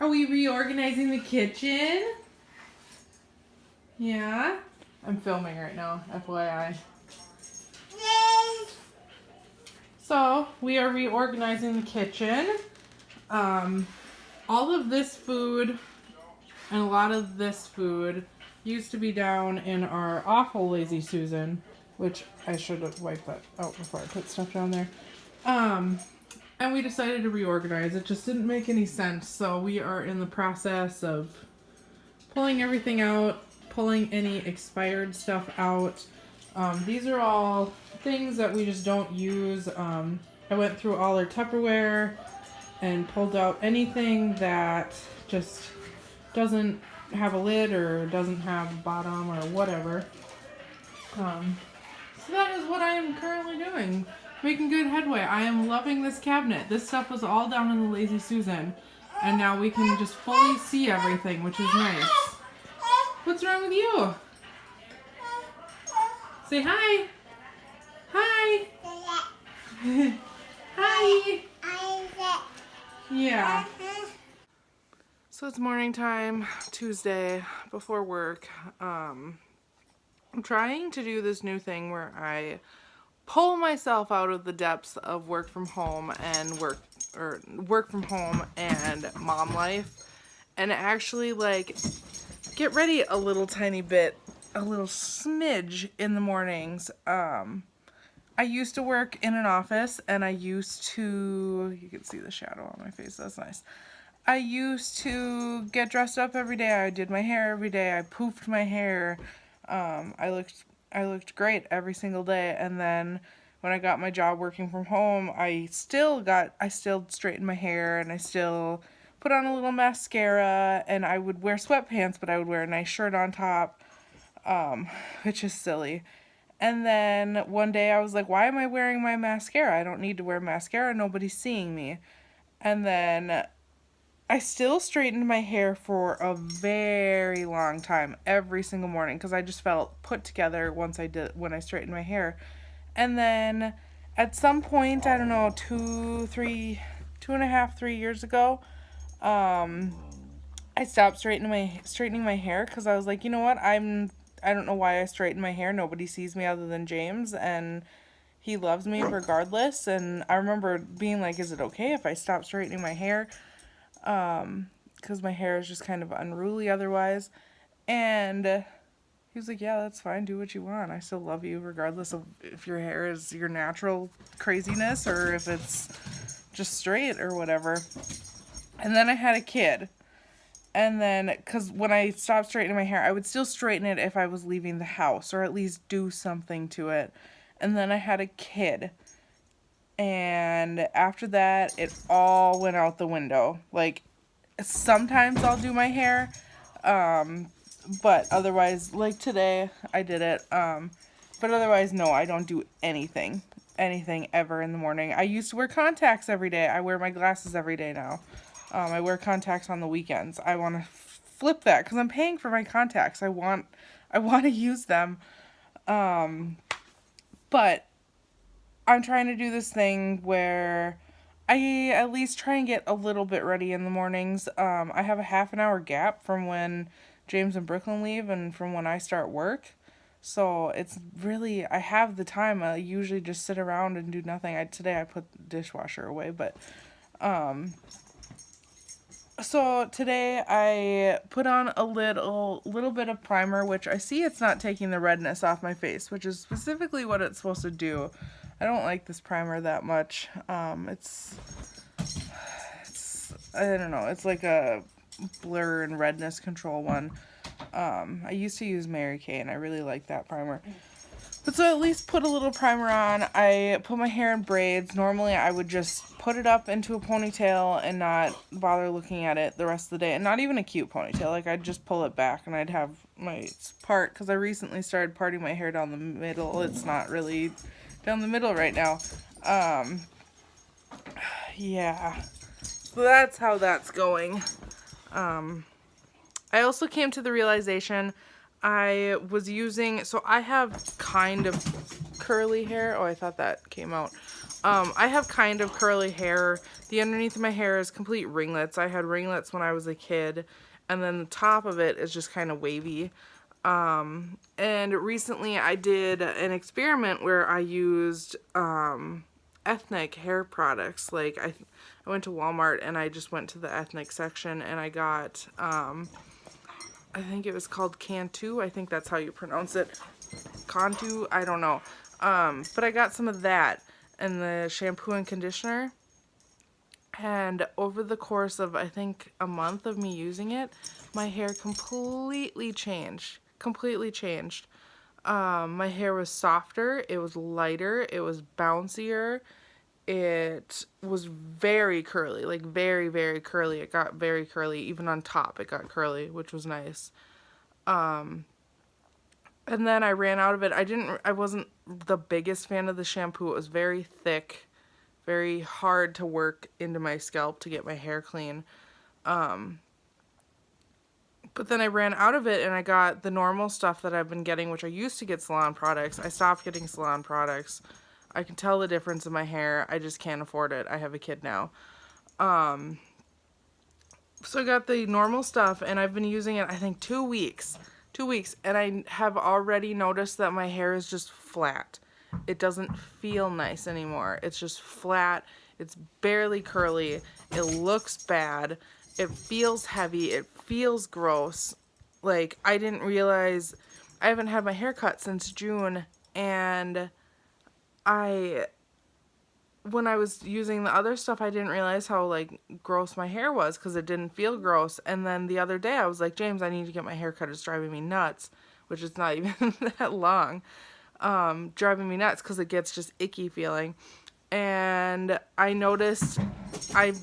Are we reorganizing the kitchen? Yeah? I'm filming right now, FYI. So, we are reorganizing the kitchen. All of this food and a lot of this food used to be down in our awful Lazy Susan, which I should have wiped that out before I put stuff down there. And we decided to reorganize. It just didn't make any sense. So we are in the process of pulling everything out, pulling any expired stuff out. These are all things that we just don't use. I went through all our Tupperware and pulled out anything that just doesn't have a lid or doesn't have a bottom or whatever. So that is what I am currently doing. Making good headway. I am loving this cabinet. This stuff was all down in the Lazy Susan. And now we can just fully see everything, which is nice. What's wrong with you? Say hi. Hi. Hi. Yeah. So it's morning time, Tuesday, before work. I'm trying to do this new thing where I pull myself out of the depths of work from home and work from home and mom life, and actually like get ready a little tiny bit, a little smidge in the mornings. I used to work in an office, and I used to, you can see the shadow on my face, that's nice. I used to get dressed up every day. I did my hair every day. I poofed my hair. I looked great every single day. And then when I got my job working from home, I still straightened my hair, and I still put on a little mascara, and I would wear sweatpants, but I would wear a nice shirt on top, which is silly. And then one day I was like, why am I wearing my mascara? I don't need to wear mascara. Nobody's seeing me. And then I still straightened my hair for a very long time, every single morning, because I just felt put together when I straightened my hair. And then at some point, I don't know, 2.5, 3 years ago, I stopped straightening my hair because I was like, you know what, I don't know why I straighten my hair. Nobody sees me other than James, and he loves me regardless. And I remember being like, is it okay if I stop straightening my hair? Because my hair is just kind of unruly otherwise. And he was like, yeah, that's fine. Do what you want. I still love you regardless of if your hair is your natural craziness or if it's just straight or whatever. And then I had a kid. And then, because when I stopped straightening my hair, I would still straighten it if I was leaving the house, or at least do something to it. And then I had a kid. And after that, it all went out the window. Like, sometimes I'll do my hair, but otherwise, like today, I did it. But otherwise, no, I don't do anything ever in the morning. I used to wear contacts every day. I wear my glasses every day now. I wear contacts on the weekends. I want to flip that because I'm paying for my contacts. I want to use them. But I'm trying to do this thing where I at least try and get a little bit ready in the mornings. I have a half an hour gap from when James and Brooklyn leave and from when I start work. So it's really, I have the time. I usually just sit around and do nothing. Today I put the dishwasher away, but so today I put on a little bit of primer, which I see it's not taking the redness off my face, which is specifically what it's supposed to do. I don't like this primer that much. It's I don't know, it's like a blur and redness control one. I used to use Mary Kay, and I really like that primer. But so at least put a little primer on. I put my hair in braids. Normally I would just put it up into a ponytail and not bother looking at it the rest of the day. And not even a cute ponytail. Like, I'd just pull it back and I'd have my part, because I recently started parting my hair down the middle. It's not really down the middle right now. Yeah. So that's how that's going. I also came to the realization I was using, so I have kind of curly hair. Oh, I thought that came out. I have kind of curly hair. The underneath of my hair is complete ringlets. I had ringlets when I was a kid, and then the top of it is just kind of wavy. And recently I did an experiment where I used ethnic hair products. Like I went to Walmart and I just went to the ethnic section and I got I think it was called Cantu. I think that's how you pronounce it. Cantu, I don't know. But I got some of that and the shampoo and conditioner. And over the course of, I think, a month of me using it, my hair completely changed. Completely changed. My hair was softer, it was lighter, it was bouncier, it was very curly, like very, very curly. It got very curly, even on top it got curly, which was nice. And then I ran out of it. I wasn't the biggest fan of the shampoo. It was very thick, very hard to work into my scalp to get my hair clean. But then I ran out of it and I got the normal stuff that I've been getting, which I used to get salon products. I stopped getting salon products. I can tell the difference in my hair. I just can't afford it. I have a kid now. So I got the normal stuff and I've been using it, I think, 2 weeks. 2 weeks. And I have already noticed that my hair is just flat. It doesn't feel nice anymore. It's just flat. It's barely curly. It looks bad. It feels heavy. It feels gross. Like, I didn't realize, I haven't had my hair cut since June, and when I was using the other stuff, I didn't realize how, like, gross my hair was, because it didn't feel gross. And then the other day, I was like, James, I need to get my hair cut. It's driving me nuts, which is not even that long. Driving me nuts, because it gets just icky feeling. And I noticed, I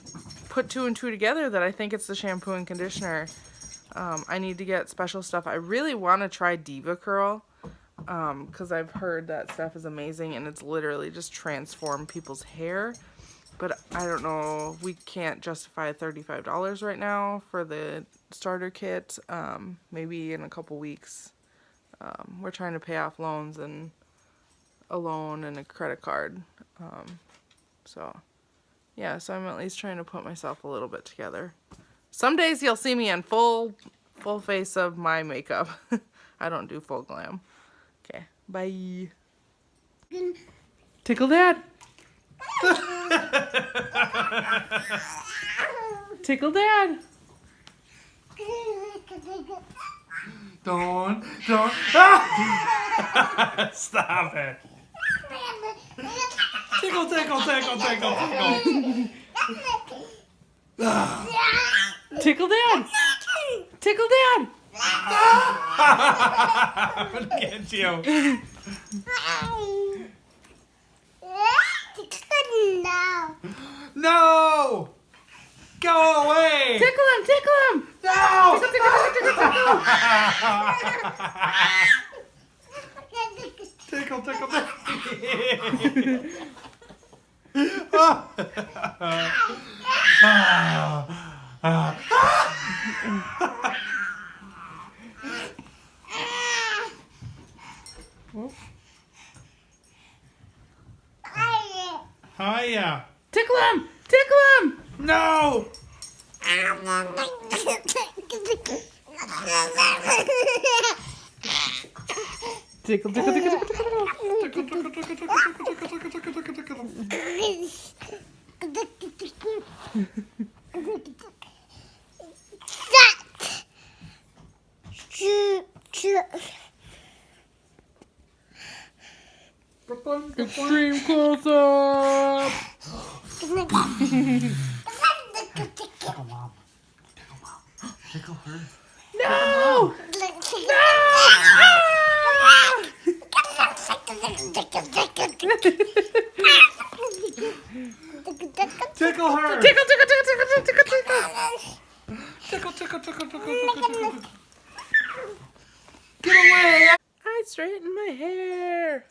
put 2 and 2 together that I think it's the shampoo and conditioner. I need to get special stuff. I really want to try Diva Curl, because I've heard that stuff is amazing and it's literally just transformed people's hair. But I don't know, we can't justify $35 right now for the starter kit. Maybe in a couple weeks. We're trying to pay off loans and a loan and a credit card. So I'm at least trying to put myself a little bit together. Some days you'll see me in full face of my makeup. I don't do full glam. Okay, bye. Tickle Dad. Tickle Dad. Don't. Stop it. Tickle. Tickle Dad. Tickle Dad. I'm gonna get you. No! Go away! Tickle him! No! Tickle. Hiya. Tickle him! No! Tickle. Extreme close up. Tickle her. No! Tickle her. Tickle. Tickle. Get away. I straightened my hair.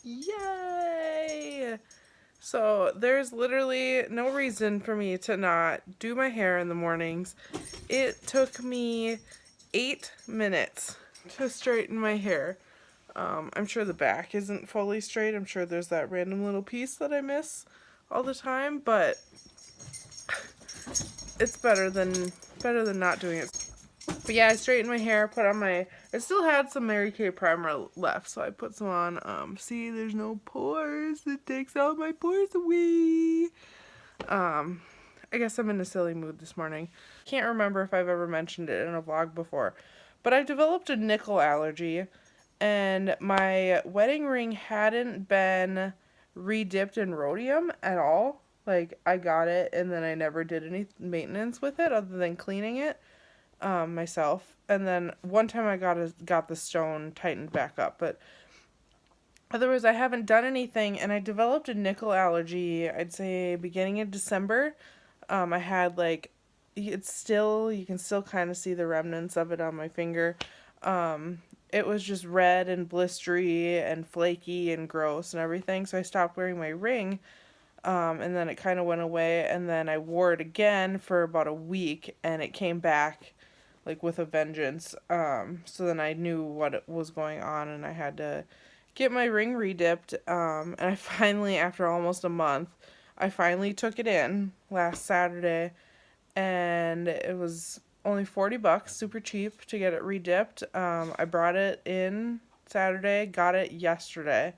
Yay! So there's literally no reason for me to not do my hair in the mornings. It took me 8 minutes to straighten my hair. I'm sure the back isn't fully straight. I'm sure there's that random little piece that I miss all the time, but it's better than not doing it. But yeah, I straightened my hair, put on my, I still had some Mary Kay primer left, so I put some on. See, there's no pores. It takes all my pores away. I guess I'm in a silly mood this morning. Can't remember if I've ever mentioned it in a vlog before, but I've developed a nickel allergy, and my wedding ring hadn't been re-dipped in rhodium at all. Like, I got it, and then I never did any maintenance with it other than cleaning it myself. And then one time I got the stone tightened back up, but otherwise I haven't done anything. And I developed a nickel allergy, I'd say beginning of December. I had like, it's still, you can still kind of see the remnants of it on my finger. It was just red and blistery and flaky and gross and everything, so I stopped wearing my ring. And then it kind of went away, and then I wore it again for about a week, and it came back like with a vengeance. So then I knew what was going on, and I had to get my ring redipped. And I finally, after almost a month, I finally took it in last Saturday, and it was only $40, super cheap to get it redipped. I brought it in Saturday, got it yesterday,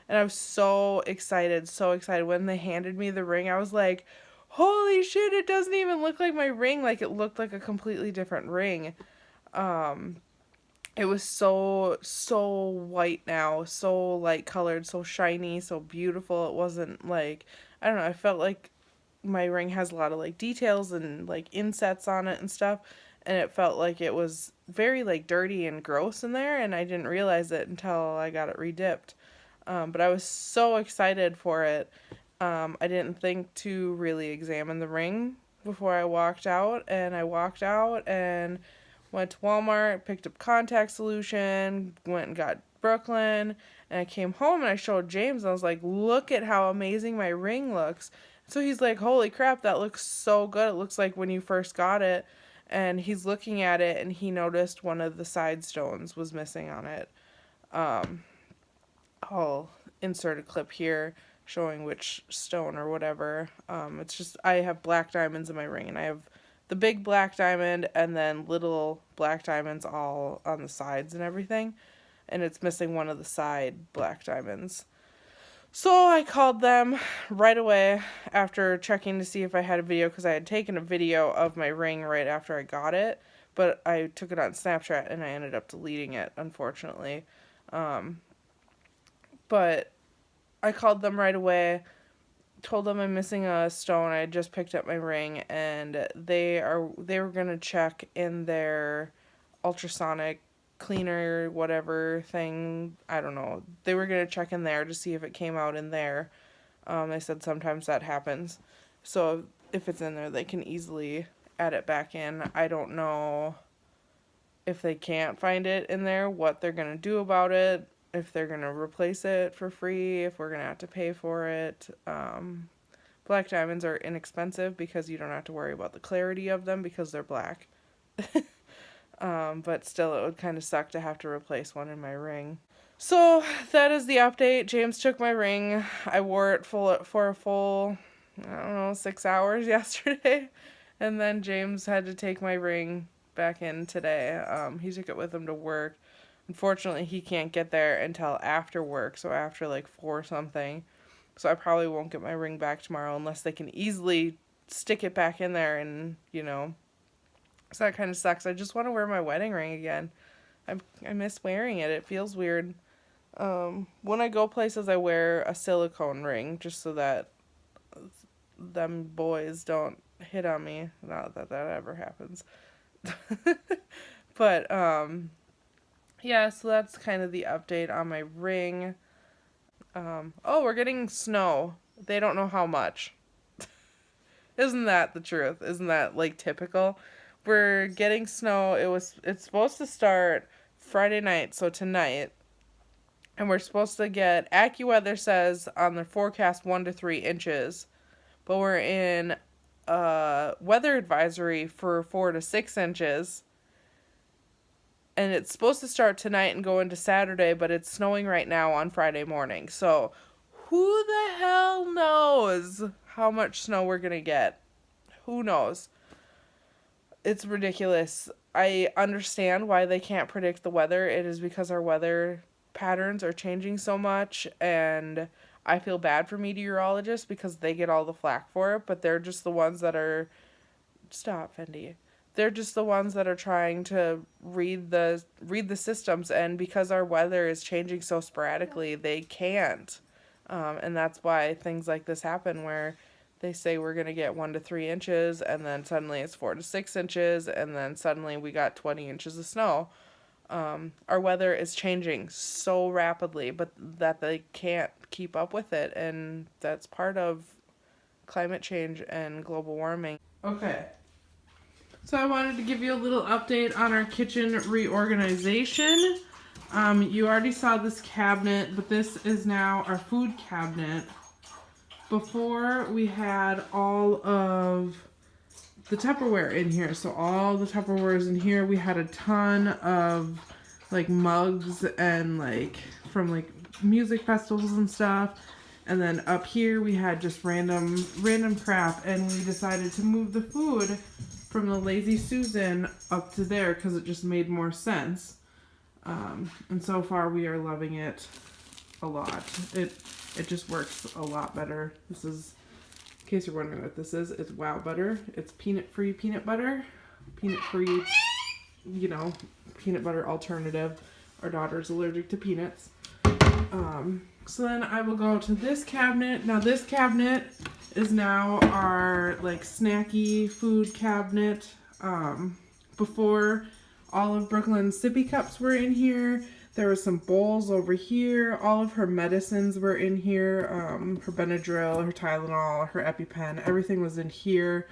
and I was so excited, so excited. When they handed me the ring, I was like, holy shit, it doesn't even look like my ring. Like, it looked like a completely different ring. It was so white now, so light colored, so shiny, so beautiful. It wasn't like, I don't know, I felt like my ring has a lot of like details and like insets on it and stuff, and it felt like it was very like dirty and gross in there, and I didn't realize it until I got it redipped. But I was so excited for it. I didn't think to really examine the ring before I walked out, and I walked out and went to Walmart, picked up contact solution, went and got Brooklyn, and I came home and I showed James, and I was like, look at how amazing my ring looks. So he's like, holy crap, that looks so good. It looks like when you first got it. And he's looking at it, and he noticed one of the side stones was missing on it. I'll insert a clip here showing which stone or whatever. It's just, I have black diamonds in my ring, and I have the big black diamond and then little black diamonds all on the sides and everything. And it's missing one of the side black diamonds. So I called them right away after checking to see if I had a video, because I had taken a video of my ring right after I got it, but I took it on Snapchat and I ended up deleting it, unfortunately. But I called them right away, told them I'm missing a stone. I had just picked up my ring, and they were gonna check in their ultrasonic cleaner whatever thing. I don't know. They were gonna check in there to see if it came out in there. They said sometimes that happens. So if it's in there, they can easily add it back in. I don't know if they can't find it in there, what they're gonna do about it. If they're going to replace it for free, if we're going to have to pay for it. Black diamonds are inexpensive because you don't have to worry about the clarity of them because they're black. But still, it would kind of suck to have to replace one in my ring. So that is the update. James took my ring. I wore it for a full, I don't know, 6 hours yesterday. And then James had to take my ring back in today. He took it with him to work. Unfortunately, he can't get there until after work, so after like 4 something. So I probably won't get my ring back tomorrow unless they can easily stick it back in there, and, you know. So that kind of sucks. I just want to wear my wedding ring again. I miss wearing it. It feels weird. When I go places, I wear a silicone ring just so that them boys don't hit on me. Not that that ever happens. But, yeah, so that's kind of the update on my ring. Oh, we're getting snow. They don't know how much. Isn't that the truth? Isn't that, like, typical? We're getting snow. It's supposed to start Friday night, so tonight. And we're supposed to get, AccuWeather says on the forecast 1 to 3 inches. But we're in weather advisory for 4 to 6 inches. and it's supposed to start tonight and go into Saturday, but it's snowing right now on Friday morning. So who the hell knows how much snow we're going to get? Who knows? It's ridiculous. I understand why they can't predict the weather. It is because our weather patterns are changing so much, and I feel bad for meteorologists because they get all the flack for it, but they're just the ones that are... Stop, Fendi. They're just the ones that are trying to read the systems, and because our weather is changing so sporadically, they can't. And that's why things like this happen, where they say we're going to get 1 to 3 inches, and then suddenly it's 4 to 6 inches, and then suddenly we got 20 inches of snow. Our weather is changing so rapidly, but that they can't keep up with it, and that's part of climate change and global warming. Okay. So I wanted to give you a little update on our kitchen reorganization. You already saw this cabinet, but this is now our food cabinet. Before, we had all of the Tupperware in here. So all the Tupperware is in here. We had a ton of like mugs and like from like music festivals and stuff. And then up here we had just random crap, and we decided to move the food from the Lazy Susan up to there because it just made more sense. And so far we are loving it a lot. It just works a lot better. This is, in case you're wondering what this is, it's Wow Butter. It's peanut-free peanut butter. Peanut-free, you know, peanut butter alternative. Our daughter's allergic to peanuts. So then I will go to this cabinet. Now this cabinet is now our like snacky food cabinet. Before, all of Brooklyn's sippy cups were in here. There were some bowls over here. All of her medicines were in here. Her Benadryl, her Tylenol, her EpiPen, everything was in here.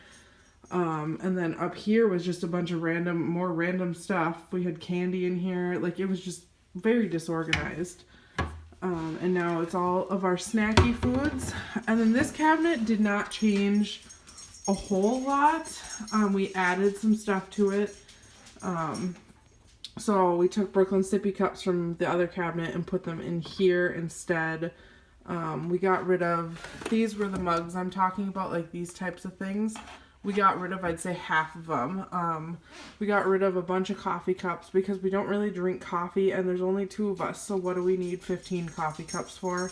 And then up here was just a bunch of more random stuff. We had candy in here. Like, it was just very disorganized. And now it's all of our snacky foods. And then this cabinet did not change a whole lot. We added some stuff to it. So we took Brooklyn sippy cups from the other cabinet and put them in here instead. We got rid of, these were the mugs I'm talking about, like these types of things. We got rid of, I'd say, half of them. We got rid of a bunch of coffee cups because we don't really drink coffee, and there's only 2 of us, so what do we need 15 coffee cups for?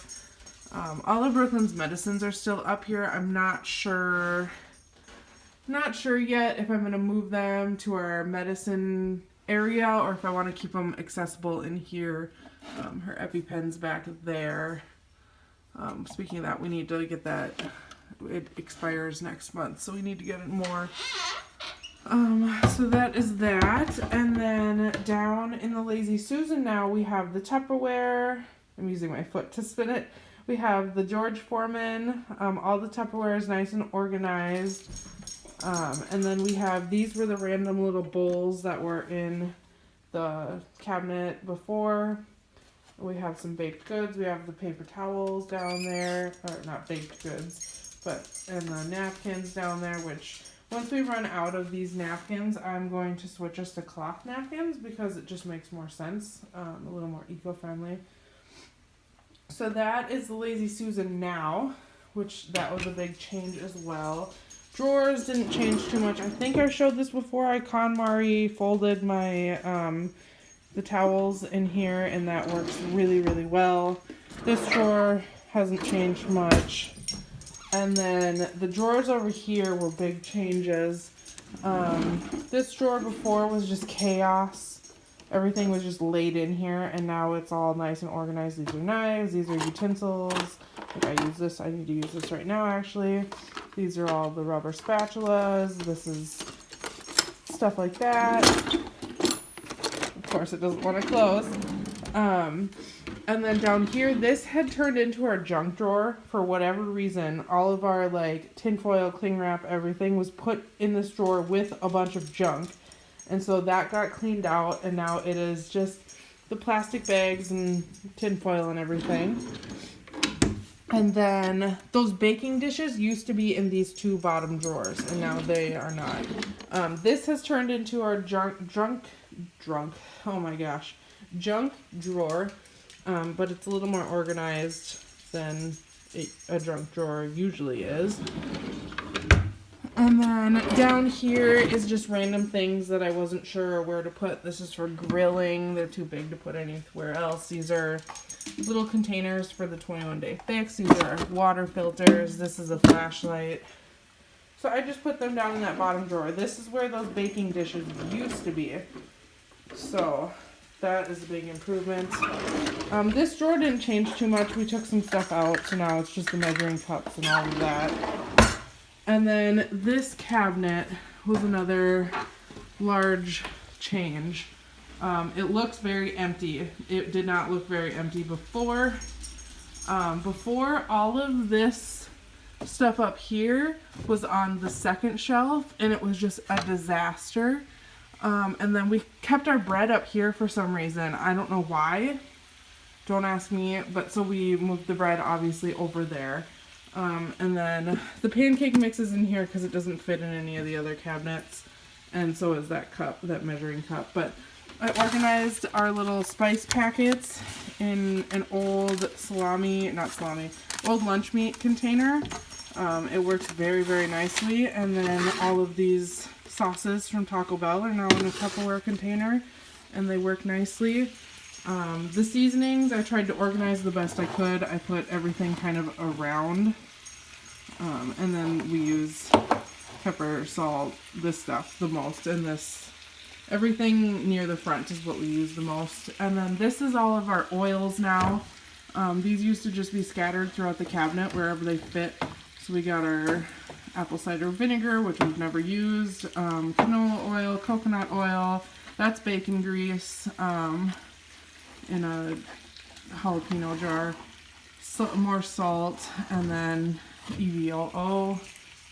All of Brooklyn's medicines are still up here. I'm not sure yet if I'm going to move them to our medicine area or if I want to keep them accessible in here. Her EpiPen's back there. Speaking of that, we need to get that. It expires next month, so we need to get it more. So that is that. And then down in the Lazy Susan now we have the Tupperware. I'm using my foot to spin it. We have the George Foreman. All the Tupperware is nice and organized. And then we have, these were the random little bowls that were in the cabinet before. We have some baked goods. We have the paper towels down there, or not baked goods, and the napkins down there, which once we run out of these napkins, I'm going to switch us to cloth napkins because it just makes more sense, a little more eco-friendly. So that is the Lazy Susan now, which that was a big change as well. Drawers didn't change too much. I think I showed this before. I KonMari folded my the towels in here, and that works really, really well. This drawer hasn't changed much. And then the drawers over here were big changes. This drawer before was just chaos. Everything was just laid in here, and now it's all nice and organized. These are knives, these are utensils. Like, I use this, I need to use this right now actually. These are all the rubber spatulas. This is stuff like that. Of course, it doesn't want to close. And then down here, this had turned into our junk drawer for whatever reason. All of our like tinfoil, cling wrap, everything was put in this drawer with a bunch of junk. And so that got cleaned out, and now it is just the plastic bags and tinfoil and everything. And then those baking dishes used to be in these 2 bottom drawers, and now they are not. This has turned into our junk oh my gosh, junk drawer, but it's a little more organized than a junk drawer usually is. And then down here is just random things that I wasn't sure where to put. This is for grilling. They're too big to put anywhere else. These are little containers for the 21-day fix. These are water filters. This is a flashlight. So I just put them down in that bottom drawer. This is where those baking dishes used to be. So that is a big improvement. This drawer didn't change too much. We took some stuff out, so now it's just the measuring cups and all of that. And then this cabinet was another large change. It looks very empty. It did not look very empty before. Before, all of this stuff up here was on the second shelf, and it was just a disaster. And then we kept our bread up here for some reason. I don't know why. Don't ask me. But so we moved the bread obviously over there. And then the pancake mix is in here because it doesn't fit in any of the other cabinets. And so is that cup, that measuring cup. But I organized our little spice packets in an old old lunch meat container. It works very, very nicely. And then all of these sauces from Taco Bell are now in a Tupperware container, and they work nicely. The seasonings, I tried to organize the best I could. I put everything kind of around. And then we use pepper, salt, this stuff the most, and everything near the front is what we use the most. And then this is all of our oils now. These used to just be scattered throughout the cabinet wherever they fit. So we got our apple cider vinegar, which we've never used, canola oil, coconut oil, that's bacon grease, in a jalapeno jar, more salt, and then EVOO.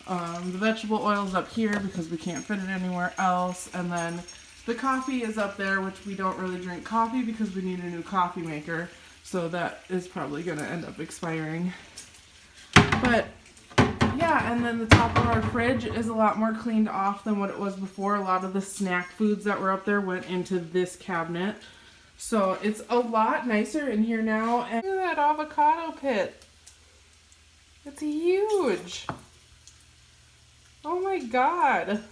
The vegetable oil's up here because we can't fit it anywhere else, and then the coffee is up there, which we don't really drink coffee because we need a new coffee maker, so that is probably going to end up expiring. But yeah, and then the top of our fridge is a lot more cleaned off than what it was before. A lot of the snack foods that were up there went into this cabinet. So it's a lot nicer in here now. And look at that avocado pit. It's huge. Oh my god.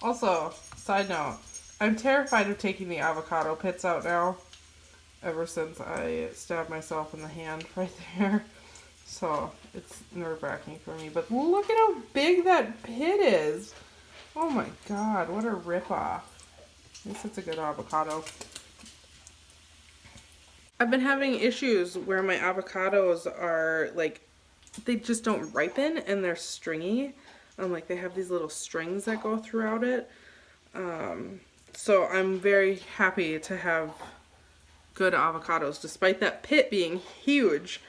Also, side note, I'm terrified of taking the avocado pits out now. Ever since I stabbed myself in the hand right there. So it's nerve-wracking for me. But look at how big that pit is. Oh my god, what a ripoff. At least it's a good avocado. I've been having issues where my avocados are like, they just don't ripen and they're stringy. Like they have these little strings that go throughout it. So I'm very happy to have good avocados despite that pit being huge.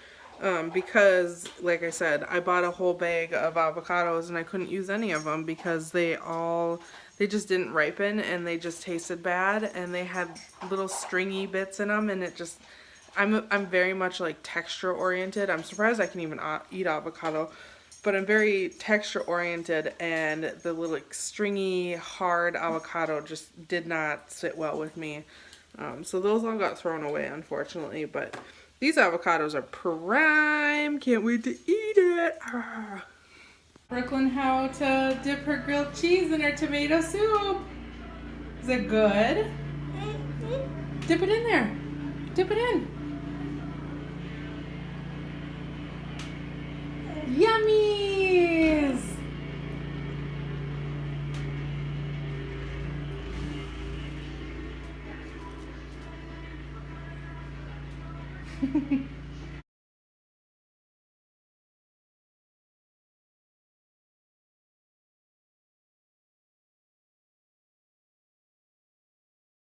Because like I said, I bought a whole bag of avocados and I couldn't use any of them because they just didn't ripen and they just tasted bad and they had little stringy bits in them, and it just, I'm very much like texture oriented. I'm surprised I can even eat avocado, but I'm very texture oriented, and the little like, stringy hard avocado just did not sit well with me. So those all got thrown away unfortunately, but these avocados are prime. Can't wait to eat it. Ah. Brooklyn, how to dip her grilled cheese in her tomato soup. Is it good? Dip it in there. Dip it in. Yummies!